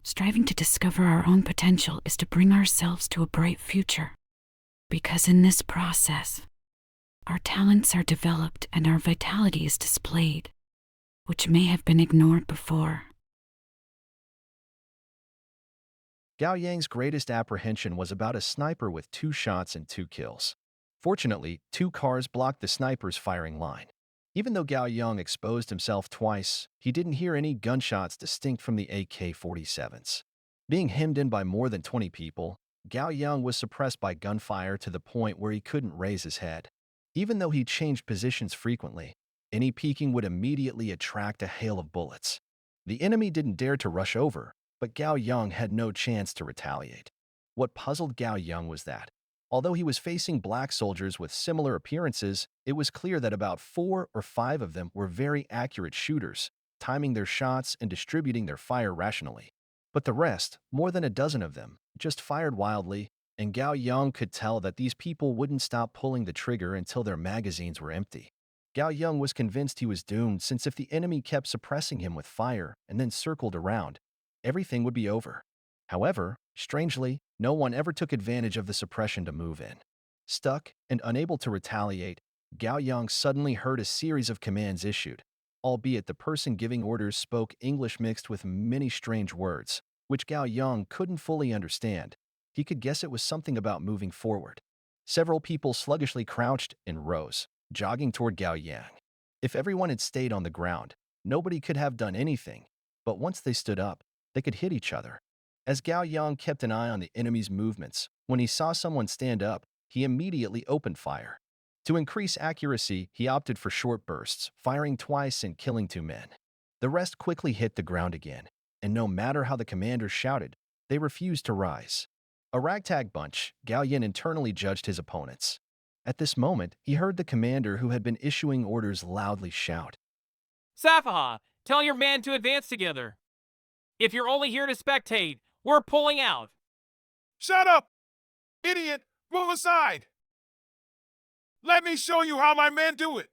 Striving to discover our own potential is to bring ourselves to a bright future. Because in this process, our talents are developed and our vitality is displayed, which may have been ignored before. Gao Yang's greatest apprehension was about a sniper with 2 shots and 2 kills. Fortunately, 2 cars blocked the sniper's firing line. Even though Gao Yang exposed himself twice, he didn't hear any gunshots distinct from the AK-47s. Being hemmed in by more than 20 people, Gao Yang was suppressed by gunfire to the point where he couldn't raise his head. Even though he changed positions frequently, any peeking would immediately attract a hail of bullets. The enemy didn't dare to rush over, but Gao Yang had no chance to retaliate. What puzzled Gao Yang was that, although he was facing black soldiers with similar appearances, it was clear that about 4 or 5 of them were very accurate shooters, timing their shots and distributing their fire rationally. But the rest, more than a dozen of them, just fired wildly, and Gao Yang could tell that these people wouldn't stop pulling the trigger until their magazines were empty. Gao Yang was convinced he was doomed, since if the enemy kept suppressing him with fire and then circled around, everything would be over. However, strangely, no one ever took advantage of the suppression to move in. Stuck and unable to retaliate, Gao Yang suddenly heard a series of commands issued, albeit the person giving orders spoke English mixed with many strange words, which Gao Yang couldn't fully understand. He could guess it was something about moving forward. Several people sluggishly crouched in rows, jogging toward Gao Yang. If everyone had stayed on the ground, nobody could have done anything, but once they stood up, they could hit each other. As Gao Yang kept an eye on the enemy's movements, when he saw someone stand up, he immediately opened fire. To increase accuracy, he opted for short bursts, firing twice and killing 2 men. The rest quickly hit the ground again, and no matter how the commanders shouted, they refused to rise. A ragtag bunch, Gao Yan internally judged his opponents. At this moment, he heard the commander who had been issuing orders loudly shout, Safaha, tell your men to advance together. If you're only here to spectate, we're pulling out. Shut up! Idiot! Move aside! Let me show you how my men do it!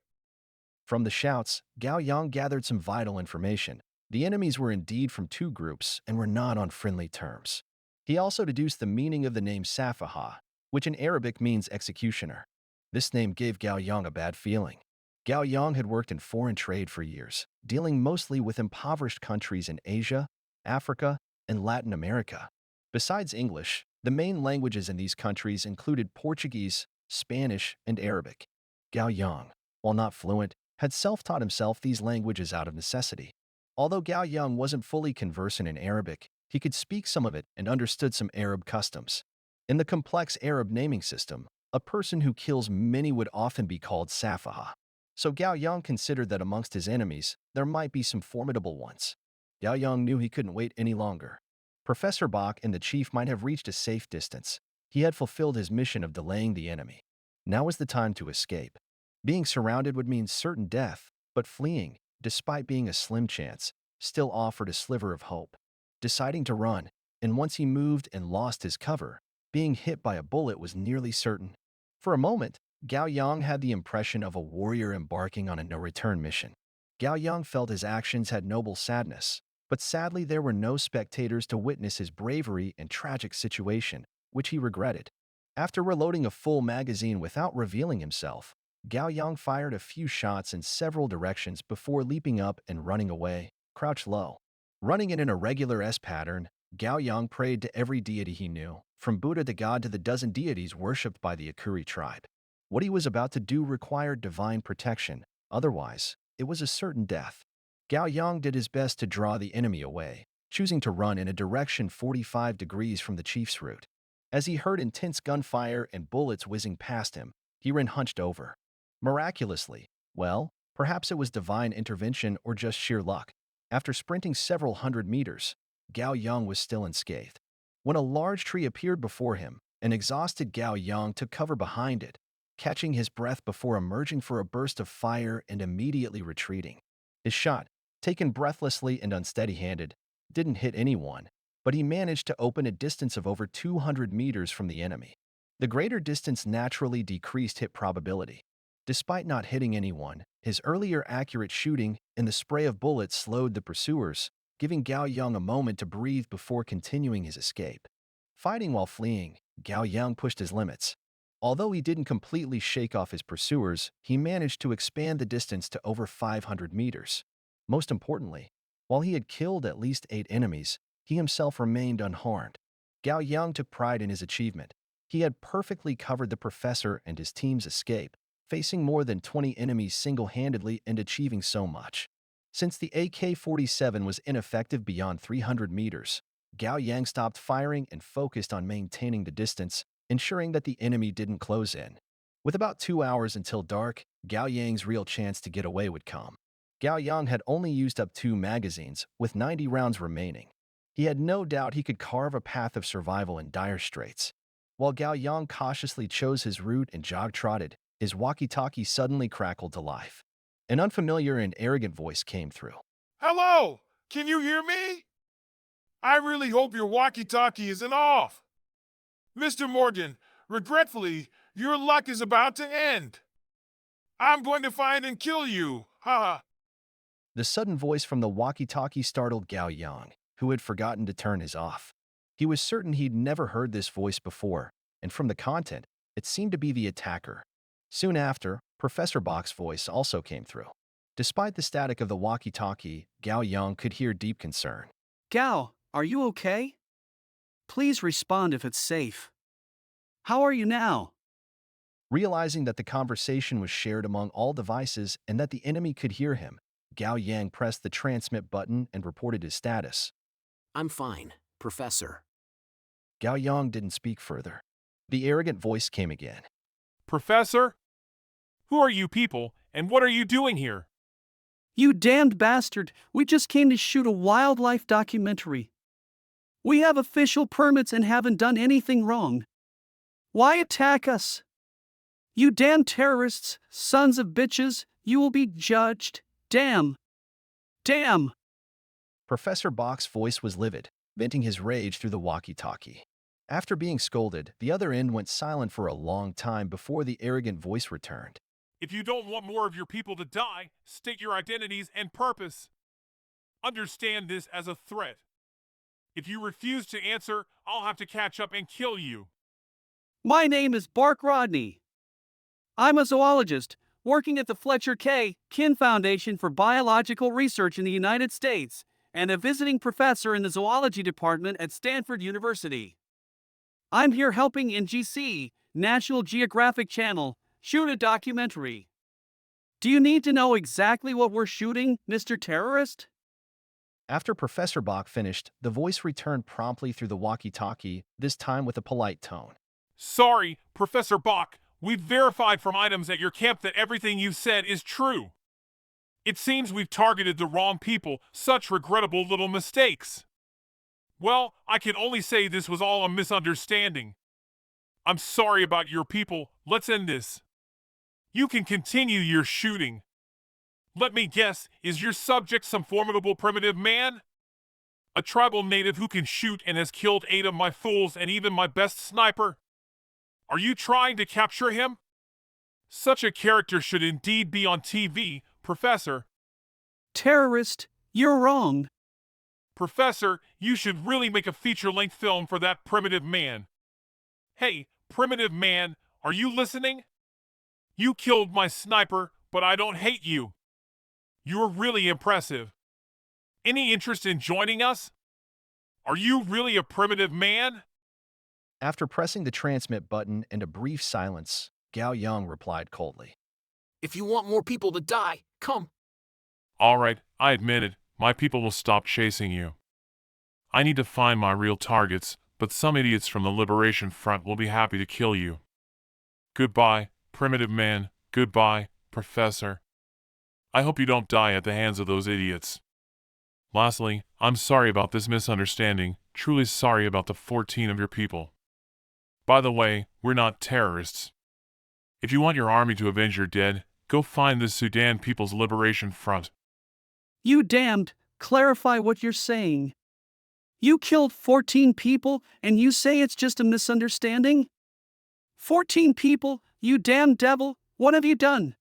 From the shouts, Gao Yang gathered some vital information. The enemies were indeed from 2 groups and were not on friendly terms. He also deduced the meaning of the name Safaha, which in Arabic means executioner. This name gave Gao Yang a bad feeling. Gao Yang had worked in foreign trade for years, dealing mostly with impoverished countries in Asia, Africa, and Latin America. Besides English, the main languages in these countries included Portuguese, Spanish, and Arabic. Gao Yang, while not fluent, had self-taught himself these languages out of necessity. Although Gao Yang wasn't fully conversant in Arabic, he could speak some of it and understood some Arab customs. In the complex Arab naming system, a person who kills many would often be called Safaha. So Gao Yang considered that amongst his enemies, there might be some formidable ones. Gao Yang knew he couldn't wait any longer. Professor Bach and the chief might have reached a safe distance. He had fulfilled his mission of delaying the enemy. Now was the time to escape. Being surrounded would mean certain death, but fleeing, despite being a slim chance, still offered a sliver of hope. Deciding to run, and once he moved and lost his cover, being hit by a bullet was nearly certain. For a moment, Gao Yang had the impression of a warrior embarking on a no-return mission. Gao Yang felt his actions had noble sadness, but sadly there were no spectators to witness his bravery and tragic situation, which he regretted. After reloading a full magazine without revealing himself, Gao Yang fired a few shots in several directions before leaping up and running away, crouched low. Running in an irregular S pattern, Gao Yang prayed to every deity he knew, from Buddha to God to the dozen deities worshipped by the Akuri tribe. What he was about to do required divine protection, otherwise, it was a certain death. Gao Yang did his best to draw the enemy away, choosing to run in a direction 45 degrees from the chief's route. As he heard intense gunfire and bullets whizzing past him, he ran hunched over. Miraculously, well, perhaps it was divine intervention or just sheer luck. After sprinting several hundred meters, Gao Yang was still unscathed. When a large tree appeared before him, an exhausted Gao Yang took cover behind it, catching his breath before emerging for a burst of fire and immediately retreating. His shot, taken breathlessly and unsteady-handed, didn't hit anyone, but he managed to open a distance of over 200 meters from the enemy. The greater distance naturally decreased hit probability. Despite not hitting anyone, his earlier accurate shooting and the spray of bullets slowed the pursuers, giving Gao Yang a moment to breathe before continuing his escape. Fighting while fleeing, Gao Yang pushed his limits. Although he didn't completely shake off his pursuers, he managed to expand the distance to over 500 meters. Most importantly, while he had killed at least 8 enemies, he himself remained unharmed. Gao Yang took pride in his achievement. He had perfectly covered the professor and his team's escape, facing more than 20 enemies single-handedly and achieving so much. Since the AK-47 was ineffective beyond 300 meters, Gao Yang stopped firing and focused on maintaining the distance, ensuring that the enemy didn't close in. With about 2 hours until dark, Gao Yang's real chance to get away would come. Gao Yang had only used up 2 magazines, with 90 rounds remaining. He had no doubt he could carve a path of survival in dire straits. While Gao Yang cautiously chose his route and jog-trotted, his walkie-talkie suddenly crackled to life. An unfamiliar and arrogant voice came through. Hello! Can you hear me? I really hope your walkie-talkie isn't off. Mr. Morgan, regretfully, your luck is about to end. I'm going to find and kill you. Ha! The sudden voice from the walkie-talkie startled Gao Yang, who had forgotten to turn his off. He was certain he'd never heard this voice before, and from the content, it seemed to be the attacker. Soon after, Professor Bach's voice also came through. Despite the static of the walkie-talkie, Gao Yang could hear deep concern. Gao, are you okay? Please respond if it's safe. How are you now? Realizing that the conversation was shared among all devices and that the enemy could hear him, Gao Yang pressed the transmit button and reported his status. I'm fine, Professor. Gao Yang didn't speak further. The arrogant voice came again. Professor? Who are you people, and what are you doing here? You damned bastard, we just came to shoot a wildlife documentary. We have official permits and haven't done anything wrong. Why attack us? You damn terrorists, sons of bitches, you will be judged. Damn. Damn. Professor Bach's voice was livid, venting his rage through the walkie-talkie. After being scolded, the other end went silent for a long time before the arrogant voice returned. If you don't want more of your people to die, state your identities and purpose. Understand this as a threat. If you refuse to answer, I'll have to catch up and kill you. My name is Bark Rodney. I'm a zoologist, working at the Fletcher K. Kin Foundation for Biological Research in the United States, and a visiting professor in the zoology department at Stanford University. I'm here helping NGC, National Geographic Channel, shoot a documentary. Do you need to know exactly what we're shooting, Mr. Terrorist? After Professor Bach finished, the voice returned promptly through the walkie-talkie, this time with a polite tone. Sorry, Professor Bach. We've verified from items at your camp that everything you've said is true. It seems we've targeted the wrong people. Such regrettable little mistakes. Well, I can only say this was all a misunderstanding. I'm sorry about your people. Let's end this. You can continue your shooting. Let me guess, is your subject some formidable primitive man? A tribal native who can shoot and has killed 8 of my fools and even my best sniper? Are you trying to capture him? Such a character should indeed be on TV, Professor. Terrorist, you're wrong. Professor, you should really make a feature-length film for that primitive man. Hey, primitive man, are you listening? You killed my sniper, but I don't hate you. You're really impressive. Any interest in joining us? Are you really a primitive man? After pressing the transmit button and a brief silence, Gao Yang replied coldly. If you want more people to die, come. All right, I admit it. My people will stop chasing you. I need to find my real targets, but some idiots from the Liberation Front will be happy to kill you. Goodbye, primitive man. Goodbye, Professor. I hope you don't die at the hands of those idiots. Lastly, I'm sorry about this misunderstanding. Truly sorry about the 14 of your people. By the way, we're not terrorists. If you want your army to avenge your dead, go find the Sudan People's Liberation Front. You damned, clarify what you're saying. You killed 14 people and you say it's just a misunderstanding? 14 people, you damn devil, what have you done?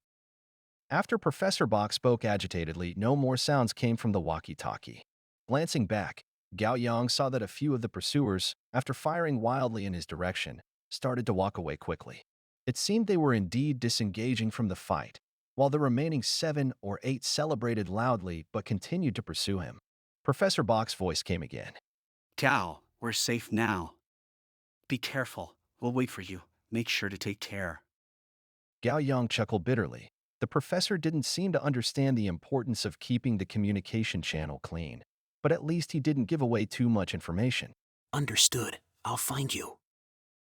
After Professor Bach spoke agitatedly, no more sounds came from the walkie-talkie. Glancing back, Gao Yang saw that a few of the pursuers, after firing wildly in his direction, started to walk away quickly. It seemed they were indeed disengaging from the fight, while the remaining 7 or 8 celebrated loudly but continued to pursue him. Professor Bach's voice came again. Gao, we're safe now. Be careful. We'll wait for you. Make sure to take care. Gao Yang chuckled bitterly. The professor didn't seem to understand the importance of keeping the communication channel clean, but at least he didn't give away too much information. Understood. I'll find you.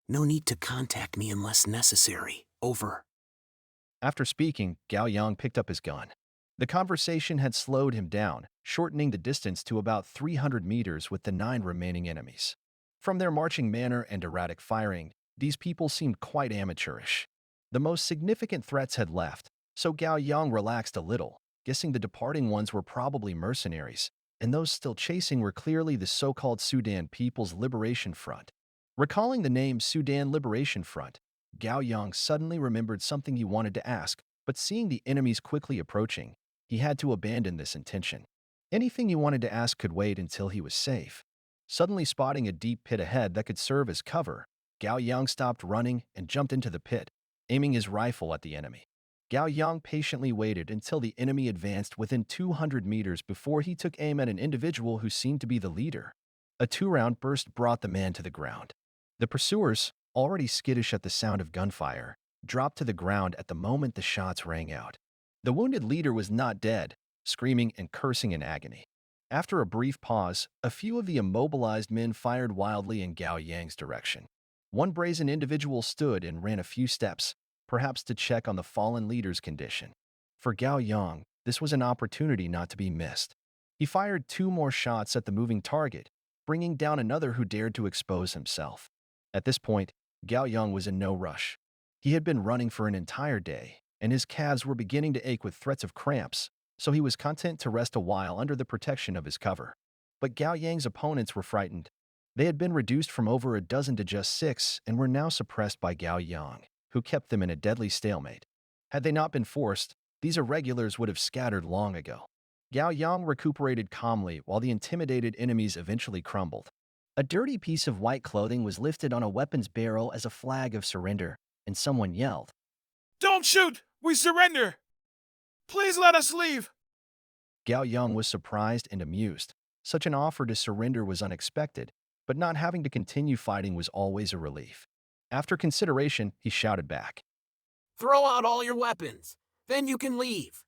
No need to contact me unless necessary. Over. After speaking, Gao Yang picked up his gun. The conversation had slowed him down, shortening the distance to about 300 meters with the 9 remaining enemies. From their marching manner and erratic firing, these people seemed quite amateurish. The most significant threats had left, so Gao Yang relaxed a little, guessing the departing ones were probably mercenaries, and those still chasing were clearly the so-called Sudan People's Liberation Front. Recalling the name Sudan Liberation Front, Gao Yang suddenly remembered something he wanted to ask, but seeing the enemies quickly approaching, he had to abandon this intention. Anything he wanted to ask could wait until he was safe. Suddenly spotting a deep pit ahead that could serve as cover, Gao Yang stopped running and jumped into the pit, aiming his rifle at the enemy. Gao Yang patiently waited until the enemy advanced within 200 meters before he took aim at an individual who seemed to be the leader. A 2-round burst brought the man to the ground. The pursuers, already skittish at the sound of gunfire, dropped to the ground at the moment the shots rang out. The wounded leader was not dead, screaming and cursing in agony. After a brief pause, a few of the immobilized men fired wildly in Gao Yang's direction. One brazen individual stood and ran a few steps, perhaps to check on the fallen leader's condition. For Gao Yang, this was an opportunity not to be missed. He fired 2 more shots at the moving target, bringing down another who dared to expose himself. At this point, Gao Yang was in no rush. He had been running for an entire day, and his calves were beginning to ache with threats of cramps, so he was content to rest a while under the protection of his cover. But Gao Yang's opponents were frightened. They had been reduced from over a dozen to just 6 and were now suppressed by Gao Yang, who kept them in a deadly stalemate. Had they not been forced, these irregulars would have scattered long ago. Gao Yang recuperated calmly while the intimidated enemies eventually crumbled. A dirty piece of white clothing was lifted on a weapon's barrel as a flag of surrender, and someone yelled, Don't shoot! We surrender! Please let us leave! Gao Yang was surprised and amused. Such an offer to surrender was unexpected, but not having to continue fighting was always a relief. After consideration, he shouted back, Throw out all your weapons. Then you can leave.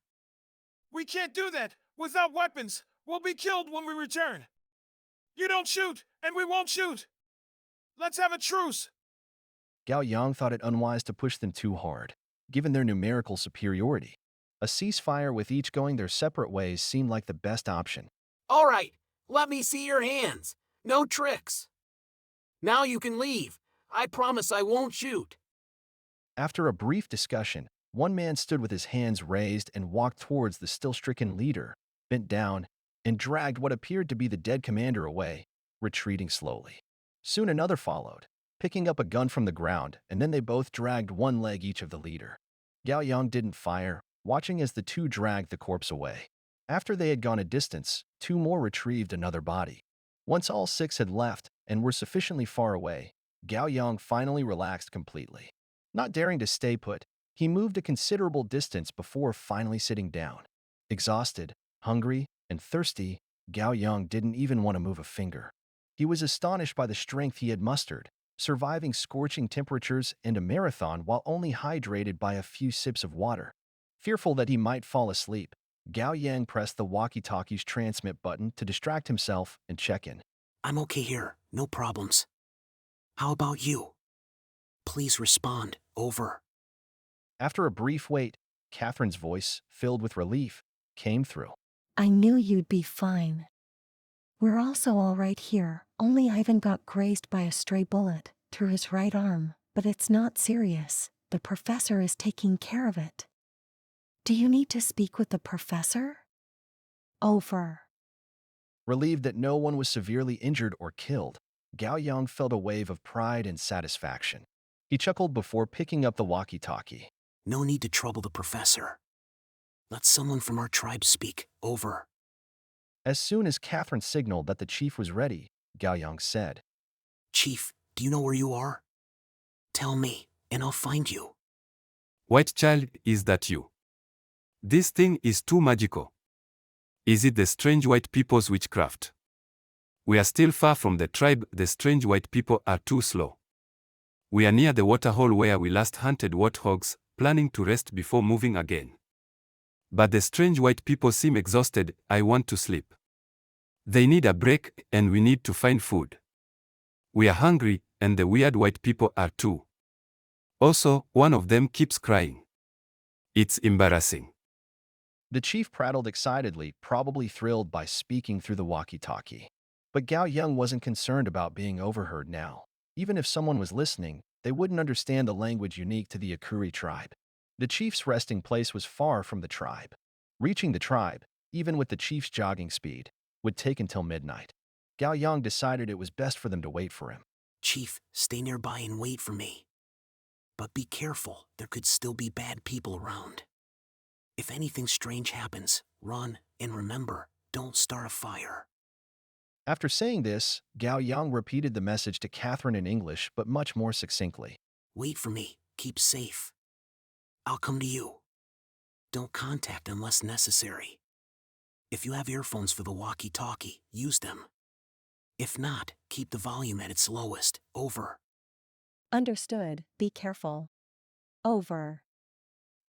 We can't do that! Without weapons, we'll be killed when we return! You don't shoot, and we won't shoot! Let's have a truce! Gao Yang thought it unwise to push them too hard, given their numerical superiority. A ceasefire with each going their separate ways seemed like the best option. All right, let me see your hands. No tricks. Now you can leave. I promise I won't shoot. After a brief discussion, one man stood with his hands raised and walked towards the still-stricken leader, bent down, and dragged what appeared to be the dead commander away, retreating slowly. Soon another followed, picking up a gun from the ground, and then they both dragged one leg each of the leader. Gao Yang didn't fire, watching as the 2 dragged the corpse away. After they had gone a distance, 2 more retrieved another body. Once all 6 had left and were sufficiently far away, Gao Yang finally relaxed completely. Not daring to stay put, he moved a considerable distance before finally sitting down. Exhausted, hungry, and thirsty, Gao Yang didn't even want to move a finger. He was astonished by the strength he had mustered, surviving scorching temperatures and a marathon while only hydrated by a few sips of water. Fearful that he might fall asleep, Gao Yang pressed the walkie-talkie's transmit button to distract himself and check in. I'm okay here. No problems. How about you? Please respond. Over. After a brief wait, Catherine's voice, filled with relief, came through. I knew you'd be fine. We're also all right here, only Ivan got grazed by a stray bullet through his right arm, but it's not serious. The professor is taking care of it. Do you need to speak with the professor? Over. Relieved that no one was severely injured or killed, Gao Yang felt a wave of pride and satisfaction. He chuckled before picking up the walkie-talkie. No need to trouble the professor. Let someone from our tribe speak. Over. As soon as Catherine signaled that the chief was ready, Gao Yang said, Chief, do you know where you are? Tell me, and I'll find you. White child, is that you? This thing is too magical. Is it the strange white people's witchcraft? We are still far from the tribe. The strange white people are too slow. We are near the waterhole where we last hunted warthogs, planning to rest before moving again. But the strange white people seem exhausted. I want to sleep. They need a break, and we need to find food. We are hungry, and the weird white people are too. Also, one of them keeps crying. It's embarrassing. The chief prattled excitedly, probably thrilled by speaking through the walkie-talkie. But Gao Yang wasn't concerned about being overheard now. Even if someone was listening, they wouldn't understand the language unique to the Akuri tribe. The chief's resting place was far from the tribe. Reaching the tribe, even with the chief's jogging speed, would take until midnight. Gao Yang decided it was best for them to wait for him. Chief, stay nearby and wait for me. But be careful, there could still be bad people around. If anything strange happens, run, and remember, don't start a fire. After saying this, Gao Yang repeated the message to Catherine in English, but much more succinctly. Wait for me, keep safe. I'll come to you. Don't contact unless necessary. If you have earphones for the walkie-talkie, use them. If not, keep the volume at its lowest. Over. Understood. Be careful. Over.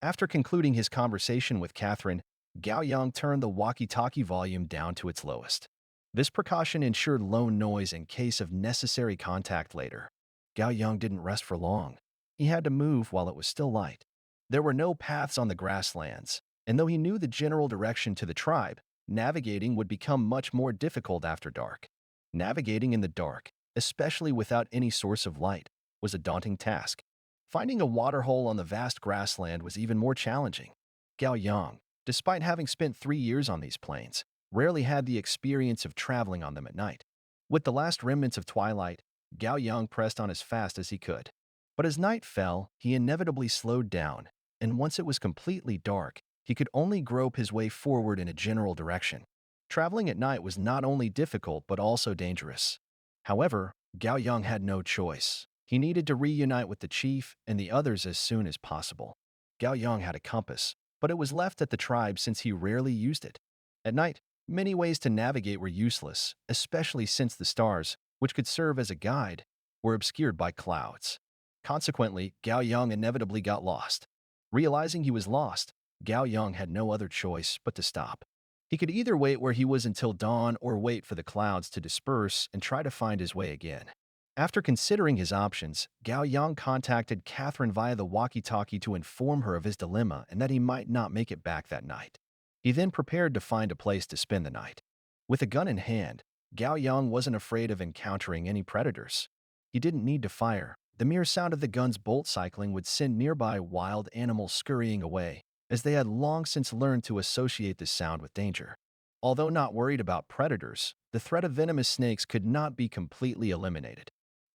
After concluding his conversation with Catherine, Gao Yang turned the walkie-talkie volume down to its lowest. This precaution ensured low noise in case of necessary contact later. Gao Yang didn't rest for long. He had to move while it was still light. There were no paths on the grasslands, and though he knew the general direction to the tribe, navigating would become much more difficult after dark. Navigating in the dark, especially without any source of light, was a daunting task. Finding a waterhole on the vast grassland was even more challenging. Gao Yang, despite having spent 3 years on these plains, rarely had the experience of traveling on them at night. With the last remnants of twilight, Gao Yang pressed on as fast as he could. But as night fell, he inevitably slowed down, and once it was completely dark, he could only grope his way forward in a general direction. Traveling at night was not only difficult but also dangerous. However, Gao Yang had no choice. He needed to reunite with the chief and the others as soon as possible. Gao Yang had a compass, but it was left at the tribe since he rarely used it. At night, many ways to navigate were useless, especially since the stars, which could serve as a guide, were obscured by clouds. Consequently, Gao Yang inevitably got lost. Realizing he was lost, Gao Yang had no other choice but to stop. He could either wait where he was until dawn or wait for the clouds to disperse and try to find his way again. After considering his options, Gao Yang contacted Catherine via the walkie-talkie to inform her of his dilemma and that he might not make it back that night. He then prepared to find a place to spend the night. With a gun in hand, Gao Yang wasn't afraid of encountering any predators. He didn't need to fire. The mere sound of the gun's bolt cycling would send nearby wild animals scurrying away, as they had long since learned to associate this sound with danger. Although not worried about predators, the threat of venomous snakes could not be completely eliminated.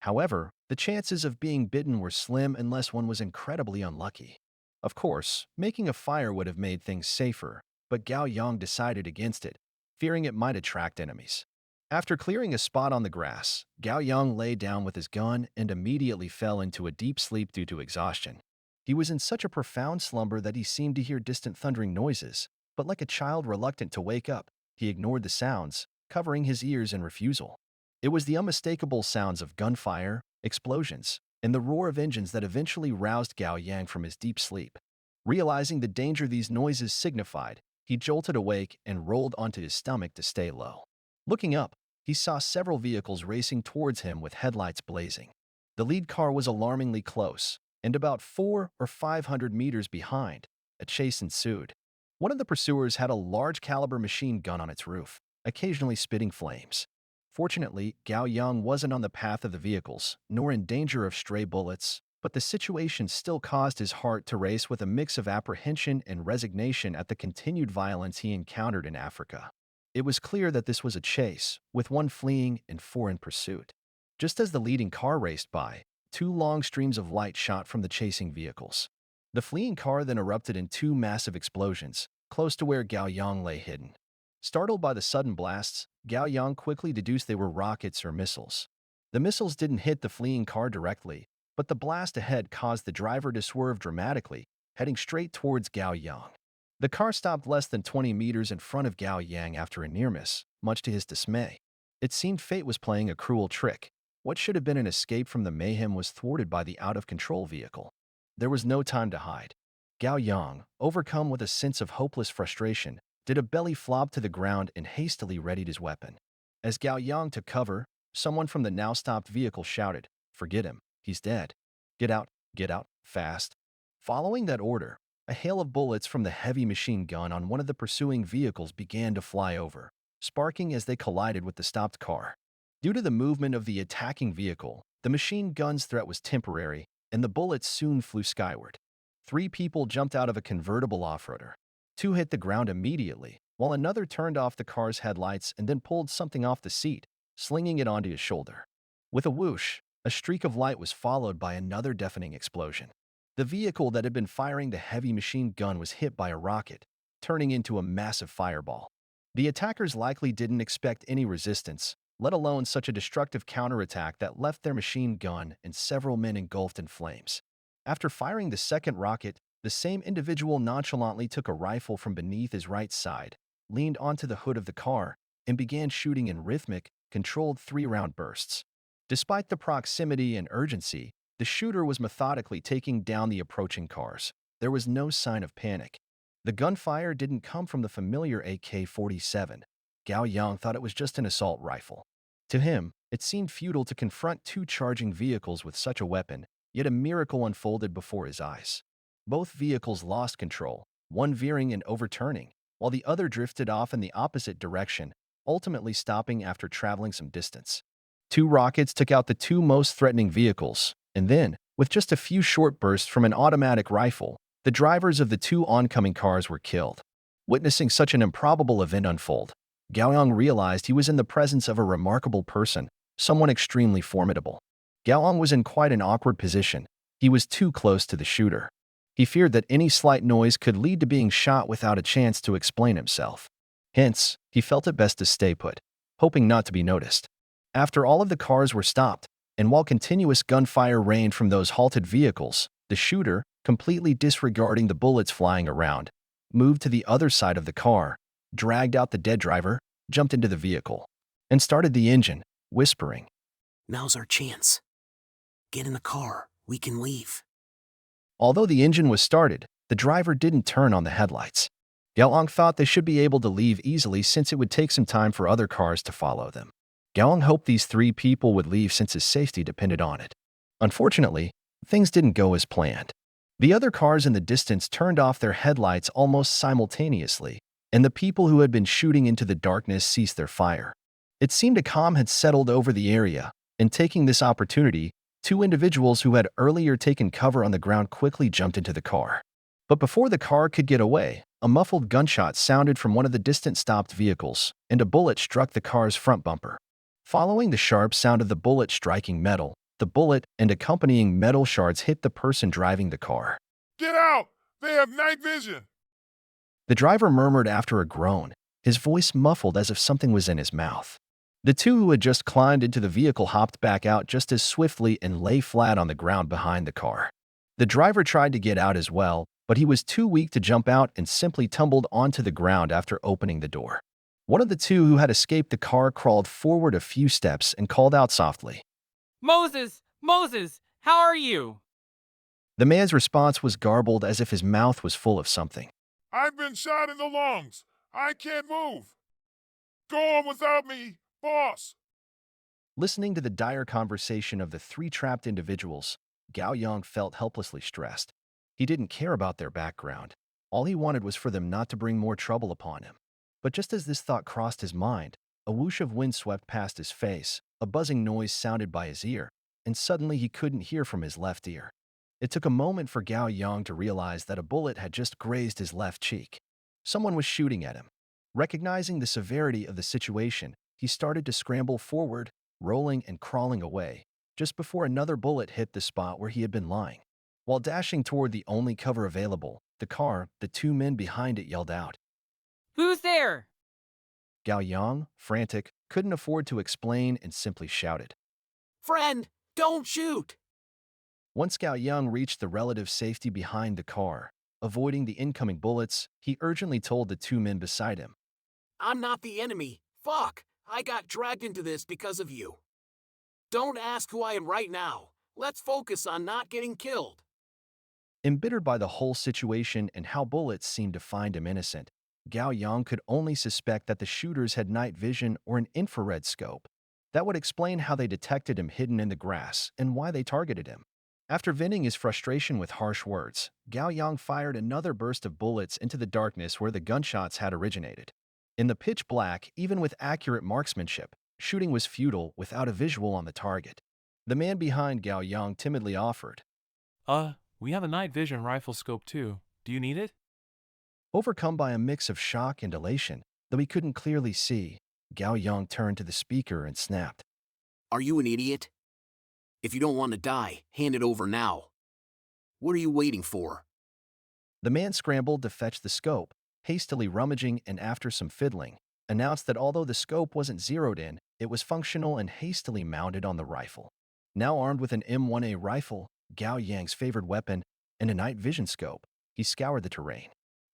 However, the chances of being bitten were slim unless one was incredibly unlucky. Of course, making a fire would have made things safer, but Gao Yang decided against it, fearing it might attract enemies. After clearing a spot on the grass, Gao Yang lay down with his gun and immediately fell into a deep sleep due to exhaustion. He was in such a profound slumber that he seemed to hear distant thundering noises, but like a child reluctant to wake up, he ignored the sounds, covering his ears in refusal. It was the unmistakable sounds of gunfire, explosions, and the roar of engines that eventually roused Gao Yang from his deep sleep. Realizing the danger these noises signified, he jolted awake and rolled onto his stomach to stay low. Looking up, he saw several vehicles racing towards him with headlights blazing. The lead car was alarmingly close, and about 400 or 500 meters behind, a chase ensued. One of the pursuers had a large-caliber machine gun on its roof, occasionally spitting flames. Fortunately, Gao Yang wasn't on the path of the vehicles, nor in danger of stray bullets, but the situation still caused his heart to race with a mix of apprehension and resignation at the continued violence he encountered in Africa. It was clear that this was a chase, with one fleeing and 4 in pursuit. Just as the leading car raced by, 2 long streams of light shot from the chasing vehicles. The fleeing car then erupted in 2 massive explosions, close to where Gao Yang lay hidden. Startled by the sudden blasts, Gao Yang quickly deduced they were rockets or missiles. The missiles didn't hit the fleeing car directly, but the blast ahead caused the driver to swerve dramatically, heading straight towards Gao Yang. The car stopped less than 20 meters in front of Gao Yang after a near miss, much to his dismay. It seemed fate was playing a cruel trick. What should have been an escape from the mayhem was thwarted by the out-of-control vehicle. There was no time to hide. Gao Yang, overcome with a sense of hopeless frustration, did a belly flop to the ground and hastily readied his weapon. As Gao Yang took cover, someone from the now-stopped vehicle shouted, "Forget him, he's dead. Get out, fast." Following that order, a hail of bullets from the heavy machine gun on one of the pursuing vehicles began to fly over, sparking as they collided with the stopped car. Due to the movement of the attacking vehicle, the machine gun's threat was temporary, and the bullets soon flew skyward. 3 people jumped out of a convertible off-roader. 2 hit the ground immediately, while another turned off the car's headlights and then pulled something off the seat, slinging it onto his shoulder. With a whoosh, a streak of light was followed by another deafening explosion. The vehicle that had been firing the heavy machine gun was hit by a rocket, turning into a massive fireball. The attackers likely didn't expect any resistance, let alone such a destructive counterattack that left their machine gun and several men engulfed in flames. After firing the second rocket, the same individual nonchalantly took a rifle from beneath his right side, leaned onto the hood of the car, and began shooting in rhythmic, controlled 3-round bursts. Despite the proximity and urgency, the shooter was methodically taking down the approaching cars. There was no sign of panic. The gunfire didn't come from the familiar AK-47. Gao Yang thought it was just an assault rifle. To him, it seemed futile to confront 2 charging vehicles with such a weapon, yet a miracle unfolded before his eyes. Both vehicles lost control, one veering and overturning, while the other drifted off in the opposite direction, ultimately stopping after traveling some distance. 2 rockets took out the 2 most threatening vehicles, and then, with just a few short bursts from an automatic rifle, the drivers of the 2 oncoming cars were killed. Witnessing such an improbable event unfold, Gao Yang realized he was in the presence of a remarkable person, someone extremely formidable. Gao Yang was in quite an awkward position. He was too close to the shooter. He feared that any slight noise could lead to being shot without a chance to explain himself. Hence, he felt it best to stay put, hoping not to be noticed. After all of the cars were stopped, and while continuous gunfire rained from those halted vehicles, the shooter, completely disregarding the bullets flying around, moved to the other side of the car, dragged out the dead driver, jumped into the vehicle, and started the engine, whispering, "Now's our chance. Get in the car. We can leave." Although the engine was started, the driver didn't turn on the headlights. Gao Yang thought they should be able to leave easily since it would take some time for other cars to follow them. Gao Yang hoped these 3 people would leave since his safety depended on it. Unfortunately, things didn't go as planned. The other cars in the distance turned off their headlights almost simultaneously, and the people who had been shooting into the darkness ceased their fire. It seemed a calm had settled over the area, and taking this opportunity, 2 individuals who had earlier taken cover on the ground quickly jumped into the car. But before the car could get away, a muffled gunshot sounded from one of the distant stopped vehicles, and a bullet struck the car's front bumper. Following the sharp sound of the bullet striking metal, the bullet and accompanying metal shards hit the person driving the car. "Get out! They have night vision!" The driver murmured after a groan, his voice muffled as if something was in his mouth. The 2 who had just climbed into the vehicle hopped back out just as swiftly and lay flat on the ground behind the car. The driver tried to get out as well, but he was too weak to jump out and simply tumbled onto the ground after opening the door. One of the 2 who had escaped the car crawled forward a few steps and called out softly, "Moses! Moses! How are you?" The man's response was garbled as if his mouth was full of something. "I've been shot in the lungs. I can't move. Go on without me, boss." Listening to the dire conversation of the 3 trapped individuals, Gao Yang felt helplessly stressed. He didn't care about their background. All he wanted was for them not to bring more trouble upon him. But just as this thought crossed his mind, a whoosh of wind swept past his face, a buzzing noise sounded by his ear, and suddenly he couldn't hear from his left ear. It took a moment for Gao Yang to realize that a bullet had just grazed his left cheek. Someone was shooting at him. Recognizing the severity of the situation, he started to scramble forward, rolling and crawling away, just before another bullet hit the spot where he had been lying. While dashing toward the only cover available, the car, the 2 men behind it yelled out, "Who's there?" Gao Yang, frantic, couldn't afford to explain and simply shouted. Friend, don't shoot! Once Gao Yang reached the relative safety behind the car, avoiding the incoming bullets, he urgently told the two men beside him. I'm not the enemy. Fuck, I got dragged into this because of you. Don't ask who I am right now. Let's focus on not getting killed. Embittered by the whole situation and how bullets seemed to find him innocent, Gao Yang could only suspect that the shooters had night vision or an infrared scope. That would explain how they detected him hidden in the grass and why they targeted him. After venting his frustration with harsh words, Gao Yang fired another burst of bullets into the darkness where the gunshots had originated. In the pitch black, even with accurate marksmanship, shooting was futile without a visual on the target. The man behind Gao Yang timidly offered. We have a night vision rifle scope too. Do you need it? Overcome by a mix of shock and elation, though he couldn't clearly see, Gao Yang turned to the speaker and snapped. Are you an idiot? If you don't want to die, hand it over now. What are you waiting for? The man scrambled to fetch the scope, hastily rummaging and after some fiddling, announced that although the scope wasn't zeroed in, it was functional and hastily mounted on the rifle. Now armed with an M1A rifle, Gao Yang's favored weapon, and a night vision scope, he scoured the terrain.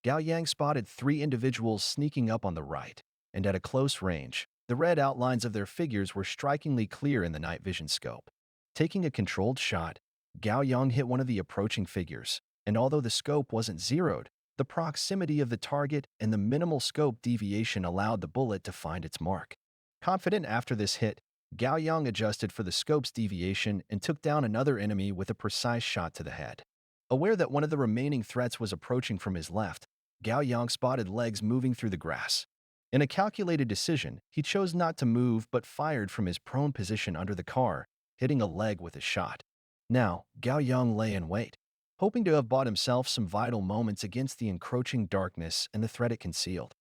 Gao Yang spotted 3 individuals sneaking up on the right, and at a close range, the red outlines of their figures were strikingly clear in the night vision scope. Taking a controlled shot, Gao Yang hit one of the approaching figures, and although the scope wasn't zeroed, the proximity of the target and the minimal scope deviation allowed the bullet to find its mark. Confident after this hit, Gao Yang adjusted for the scope's deviation and took down another enemy with a precise shot to the head. Aware that one of the remaining threats was approaching from his left, Gao Yang spotted legs moving through the grass. In a calculated decision, he chose not to move but fired from his prone position under the car, hitting a leg with a shot. Now, Gao Yang lay in wait, hoping to have bought himself some vital moments against the encroaching darkness and the threat it concealed.